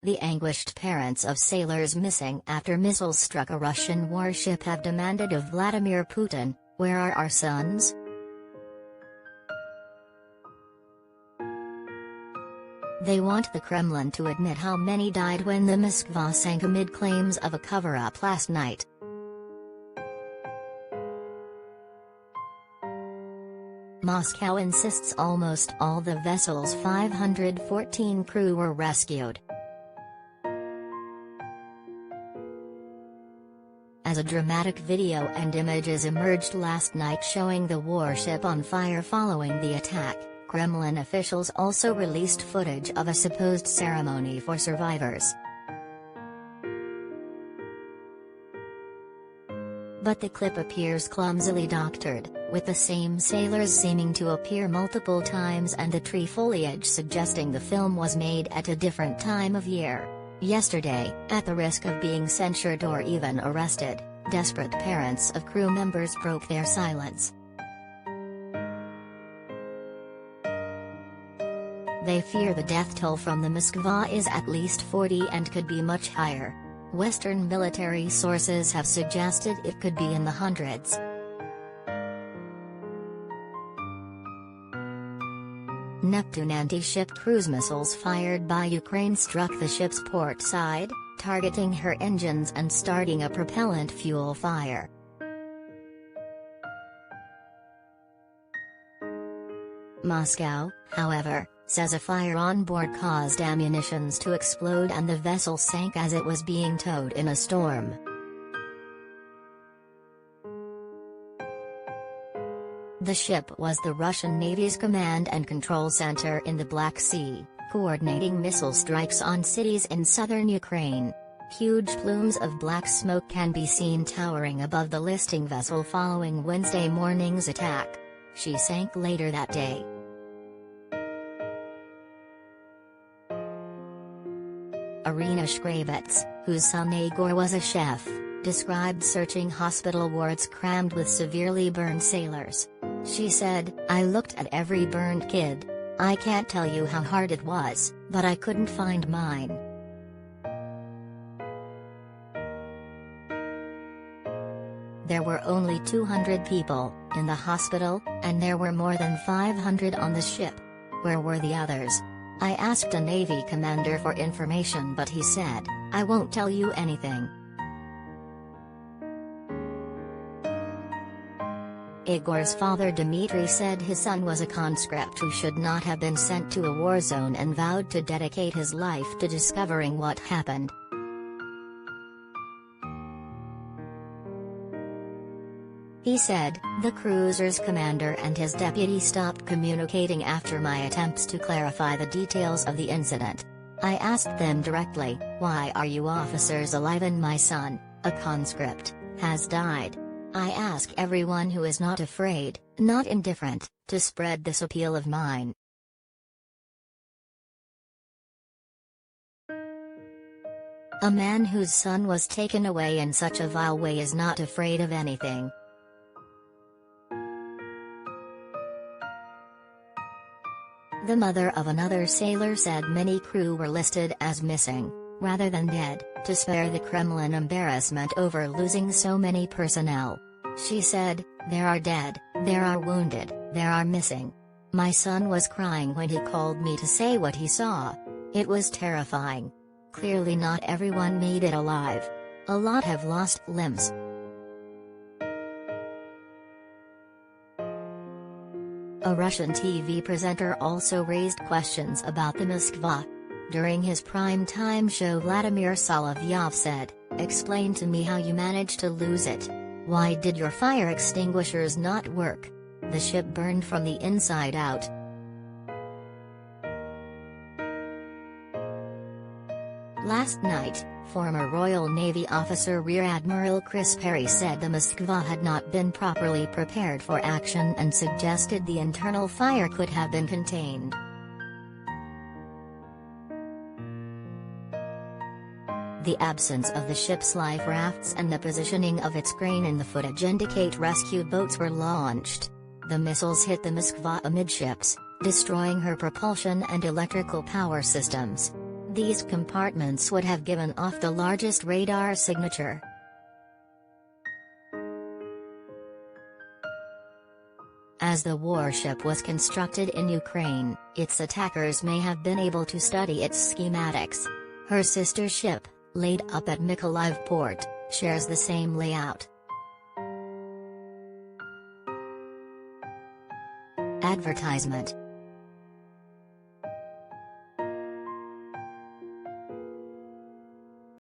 The anguished parents of sailors missing after missiles struck a Russian warship have demanded of Vladimir Putin, "Where are our sons?" They want the Kremlin to admit how many died when the Moskva sank amid claims of a cover-up last night. Moscow insists almost all the vessel's 514 crew were rescued. As a dramatic video and images emerged last night showing the warship on fire following the attack, Kremlin officials also released footage of a supposed ceremony for survivors. But the clip appears clumsily doctored, with the same sailors seeming to appear multiple times and the tree foliage suggesting the film was made at a different time of year. Yesterday, at the risk of being censured or even arrested, desperate parents of crew members broke their silence. They fear the death toll from the Moskva is at least 40 and could be much higher. Western military sources have suggested it could be in the hundreds. Neptune anti-ship cruise missiles fired by Ukraine struck the ship's port side, targeting her engines and starting a propellant fuel fire. Moscow, however, says a fire on board caused ammunitions to explode and the vessel sank as it was being towed in a storm. The ship was the Russian Navy's command and control center in the Black Sea, coordinating missile strikes on cities in southern Ukraine. Huge plumes of black smoke can be seen towering above the listing vessel following Wednesday morning's attack. She sank later that day. Irina Shkrabets, whose son Igor was a chef, described searching hospital wards crammed with severely burned sailors. She said, "I looked at every burned kid. I can't tell you how hard it was, but I couldn't find mine." There were only 200 people in the hospital, and there were more than 500 on the ship. Where were the others? I asked a Navy commander for information, but he said, "I won't tell you anything." Igor's father Dmitry said his son was a conscript who should not have been sent to a war zone and vowed to dedicate his life to discovering what happened. He said, "The cruiser's commander and his deputy stopped communicating after my attempts to clarify the details of the incident. I asked them directly, 'Why are you officers alive and my son, a conscript, has died?' I ask everyone who is not afraid, not indifferent, to spread this appeal of mine." A man whose son was taken away in such a vile way is not afraid of anything. The mother of another sailor said many crew were listed as missing, rather than dead, to spare the Kremlin embarrassment over losing so many personnel. She said, "There are dead, there are wounded, there are missing. My son was crying when he called me to say what he saw. It was terrifying. Clearly not everyone made it alive. A lot have lost limbs." A Russian TV presenter also raised questions about the Moskva. During his prime-time show, Vladimir Solovyov said, "Explain to me how you managed to lose it. Why did your fire extinguishers not work? The ship burned from the inside out." Last night, former Royal Navy officer Rear Admiral Chris Perry said the Moskva had not been properly prepared for action and suggested the internal fire could have been contained. The absence of the ship's life rafts and the positioning of its crane in the footage indicate rescue boats were launched. The missiles hit the Moskva amidships, destroying her propulsion and electrical power systems. These compartments would have given off the largest radar signature. As the warship was constructed in Ukraine, its attackers may have been able to study its schematics. Her sister ship, laid up at Mykolaiv port, shares the same layout. Advertisement.